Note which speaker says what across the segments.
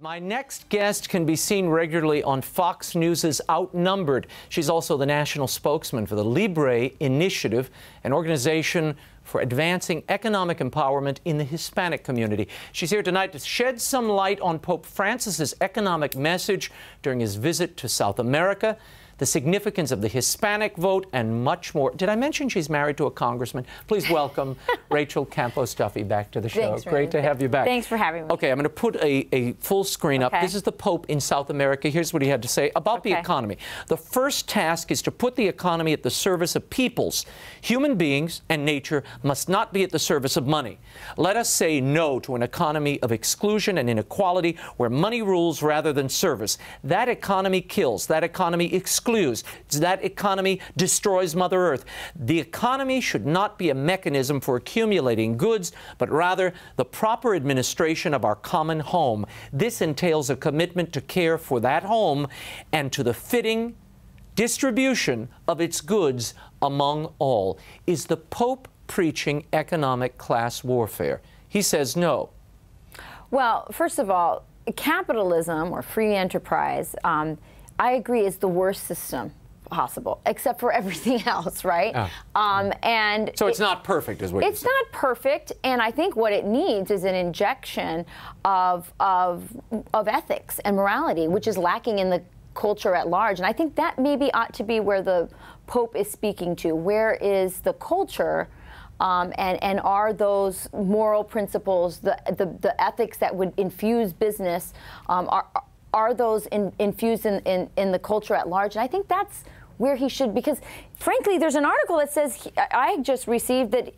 Speaker 1: My next guest can be seen regularly on Fox News' Outnumbered. She's also the national spokesman for the LIBRE Initiative, an organization for advancing economic empowerment in the Hispanic community. She's here tonight to shed some light on Pope Francis's economic message during his visit to South America, the significance of the Hispanic vote, and much more. Did I mention she's married to a congressman? Please welcome Rachel Campos-Duffy back to the show.
Speaker 2: Thanks,
Speaker 1: Great to have you back.
Speaker 2: Thanks for having me.
Speaker 1: Okay, I'm going to put a full screen up. This is the Pope in South America. Here's what he had to say about the economy. The first task is to put the economy at the service of peoples. Human beings and nature must not be at the service of money. Let us say no to an economy of exclusion and inequality where money rules rather than service. That economy kills. That economy excludes. That economy destroys Mother Earth. The economy should not be a mechanism for accumulating goods, but rather the proper administration of our common home. This entails a commitment to care for that home and to the fitting distribution of its goods among all. Is the Pope preaching economic class warfare? He says no.
Speaker 2: Well, first of all, capitalism or free enterprise, I agree, is the worst system possible, except for everything else, right? And
Speaker 1: so it's not perfect, is what you're saying.
Speaker 2: It's not perfect, and I think what it needs is an injection of ethics and morality, which is lacking in the culture at large. And I think that maybe ought to be where the Pope is speaking to. Where is the culture? And are those moral principles, the ethics that would infuse business, are those infused in the culture at large? And I think that's where he should, because frankly, there's an article that says, I just received, that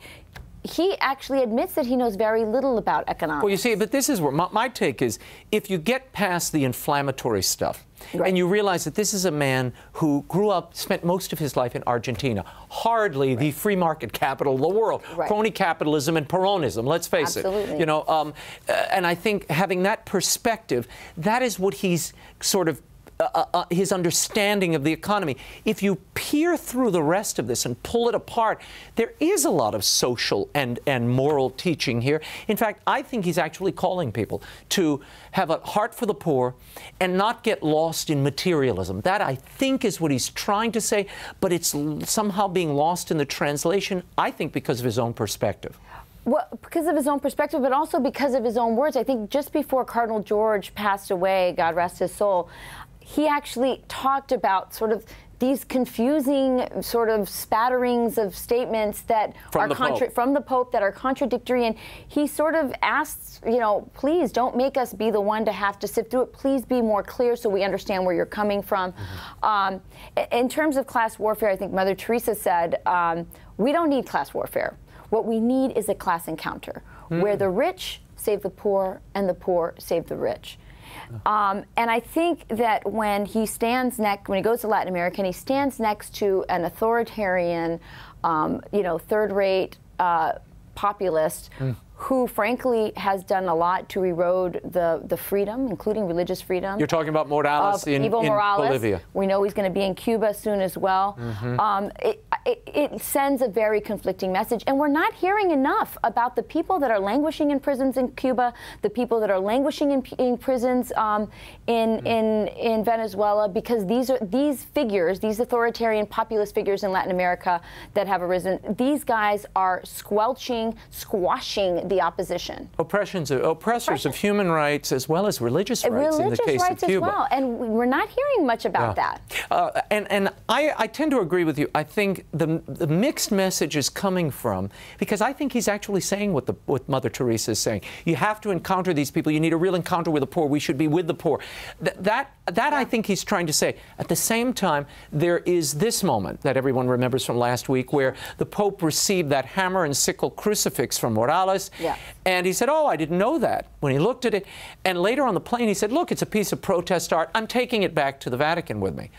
Speaker 2: he actually admits that he knows very little about economics.
Speaker 1: Well, you see, but this is where my take is, if you get past the inflammatory stuff, and you realize that this is a man who grew up, spent most of his life in Argentina, hardly the free market capital of the world, crony capitalism and Peronism, let's face it. You know, and I think having that perspective, that is what he's sort of his understanding of the economy. If you peer through the rest of this and pull it apart, there is a lot of social and moral teaching here. In fact, I think he's actually calling people to have a heart for the poor and not get lost in materialism. That, I think, is what he's trying to say, but it's somehow being lost in the translation, I think, because of his own perspective.
Speaker 2: Well, because of his own perspective, but also because of his own words. I think just before Cardinal George passed away, God rest his soul, he actually talked about sort of these confusing sort of spatterings of statements that are from the Pope that are contradictory, and he sort of asked, you know, please don't make us be the one to have to sift through it. Please be more clear so we understand where you're coming from. In terms of class warfare, I think Mother Teresa said, we don't need class warfare. What we need is a class encounter where the rich save the poor and the poor save the rich. And I think that when he stands when he goes to Latin America and he stands next to an authoritarian, you know, third-rate populist who, frankly, has done a lot to erode the freedom, including religious freedom. You're
Speaker 1: talking about Morales in Bolivia.
Speaker 2: We know he's going to be in Cuba soon as well. It sends a very conflicting message, and we're not hearing enough about the people that are languishing in prisons in Cuba, the people that are languishing in prisons in Venezuela, because these figures, these authoritarian populist figures in Latin America that have arisen, these guys are squashing the opposition.
Speaker 1: Oppressors of human rights as well as religious rights in the case of Cuba.
Speaker 2: As well, and we're not hearing much about that.
Speaker 1: And I tend to agree with you. I think the mixed message is coming from, because I think he's actually saying what Mother Teresa is saying. You have to encounter these people. You need a real encounter with the poor. We should be with the poor. That I think he's trying to say. At the same time, there is this moment that everyone remembers from last week where the Pope received that hammer and sickle crucifix from Morales. And he said, oh, I didn't know that, when he looked at it. And later on the plane, he said, look, it's a piece of protest art. I'm taking it back to the Vatican with me.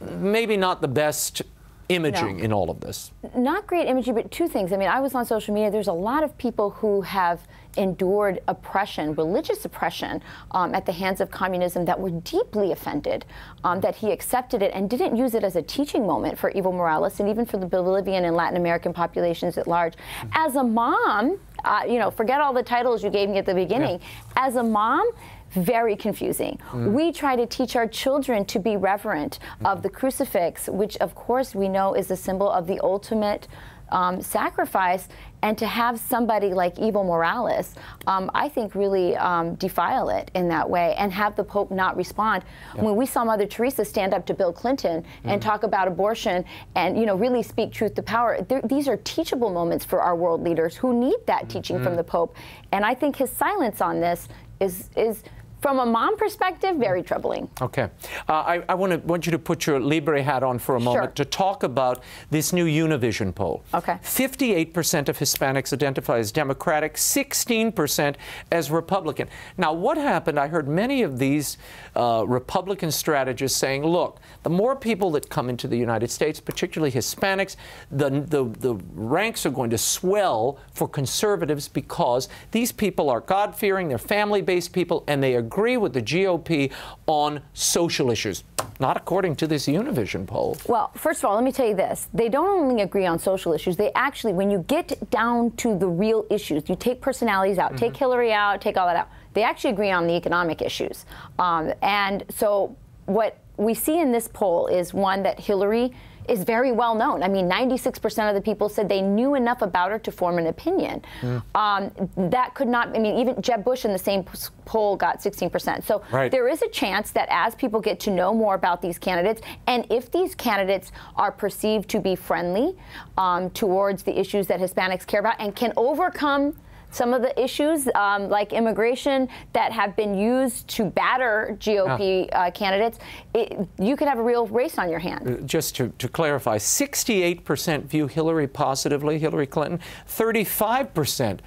Speaker 1: Maybe not the best imaging in all of this.
Speaker 2: Not great imaging, but two things. I mean, I was on social media. There's a lot of people who have endured oppression, religious oppression, at the hands of communism that were deeply offended that he accepted it and didn't use it as a teaching moment for Evo Morales and even for the Bolivian and Latin American populations at large. As a mom, you know, forget all the titles you gave me at the beginning. As a mom, very confusing. We try to teach our children to be reverent of the crucifix, which of course we know is a symbol of the ultimate sacrifice, and to have somebody like Evo Morales, I think really defile it in that way and have the Pope not respond. When we saw Mother Teresa stand up to Bill Clinton and talk about abortion and, you know, really speak truth to power, these are teachable moments for our world leaders who need that teaching from the Pope. And I think his silence on this is from a mom perspective, very troubling.
Speaker 1: Okay. I want you to put your Libre hat on for a moment to talk about this new Univision poll.
Speaker 2: Okay.
Speaker 1: 58% of Hispanics identify as Democratic, 16% as Republican. Now, what happened, I heard many of these Republican strategists saying, look, the more people that come into the United States, particularly Hispanics, the ranks are going to swell for conservatives because these people are God-fearing, they're family-based people, and they agree with the GOP on social issues. Not according to this Univision poll.
Speaker 2: Well, first of all, let me tell you this. They don't only agree on social issues. They actually, when you get down to the real issues, you take personalities out, take Hillary out, take all that out. They actually agree on the economic issues. And so what we see in this poll is one that Hillary is very well known. I mean, 96% of the people said they knew enough about her to form an opinion. That could not, I mean, even Jeb Bush in the same poll got 16%. So there is a chance that as people get to know more about these candidates, and if these candidates are perceived to be friendly towards the issues that Hispanics care about and can overcome some of the issues like immigration that have been used to batter GOP candidates, you could have a real race on your hand.
Speaker 1: Just to clarify, 68% view Hillary positively, Hillary Clinton, 35%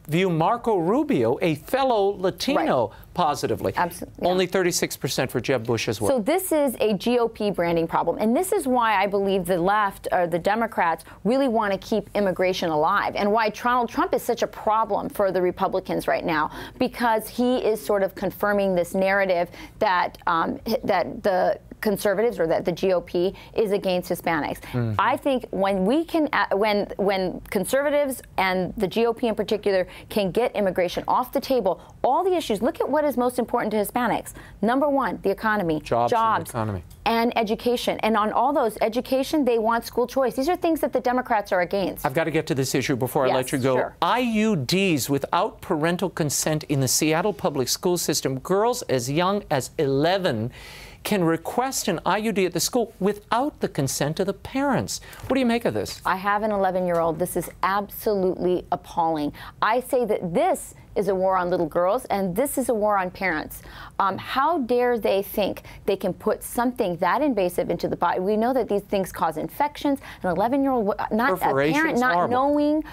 Speaker 1: view Marco Rubio, a fellow Latino, positively.
Speaker 2: Absolutely.
Speaker 1: Only 36% for Jeb Bush as well.
Speaker 2: So this is a GOP branding problem. And this is why I believe the left, or the Democrats, really want to keep immigration alive, and why Donald Trump is such a problem for the Republicans right now, because he is sort of confirming this narrative that, that the conservatives, or that the GOP is against Hispanics. I think when we can, when conservatives and the GOP in particular can get immigration off the table, all the issues, look at what is most important to Hispanics. Number one, the economy, jobs
Speaker 1: and economy,
Speaker 2: and education. And on all those, education, they want school choice. These are things that the Democrats are against.
Speaker 1: I've got to get to this issue before I let you go. IUDs without parental consent in the Seattle public school system. Girls as young as 11 can request an IUD at the school without the consent of the parents. What do you make of this?
Speaker 2: I have an 11-year-old. This is absolutely appalling. I say that this is a war on little girls, and this is a war on parents. How dare they think they can put something that invasive into the body? We know that these things cause infections. An 11-year-old, not a parent, not knowing.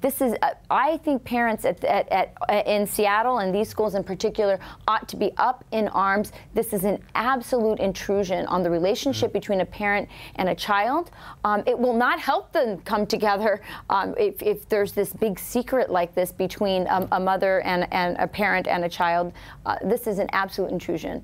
Speaker 2: This is, I think parents in Seattle and these schools in particular ought to be up in arms. This is an absolute intrusion on the relationship between a parent and a child. It will not help them come together if there's this big secret like this between a mother and a parent and a child. This is an absolute intrusion.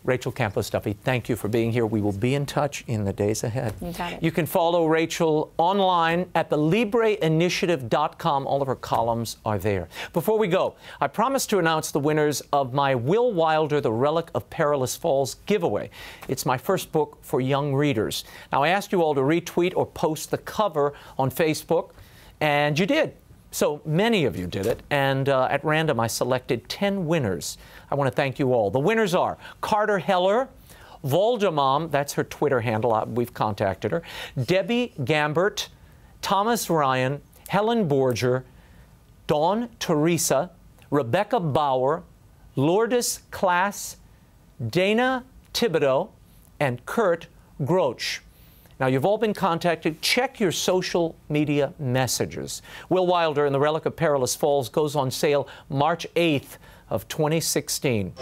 Speaker 1: Rachel Campos-Duffy, thank you for being here. We will be in touch in the days ahead.
Speaker 2: You got it.
Speaker 1: You can follow Rachel online at the LibreInitiative.com. All of her columns are there. Before we go, I promised to announce the winners of my Will Wilder, The Relic of Perilous Falls giveaway. It's my first book for young readers. Now, I asked you all to retweet or post the cover on Facebook, and you did. So many of you did it, and at random I selected 10 winners. I want to thank you all. The winners are Carter Heller, Voldemom, that's her Twitter handle, we've contacted her, Debbie Gambert, Thomas Ryan, Helen Borger, Dawn Teresa, Rebecca Bauer, Lourdes Class, Dana Thibodeau, and Kurt Groch. Now, you've all been contacted. Check your social media messages. Will Wilder and the Relic of Perilous Falls goes on sale March 8th of 2016.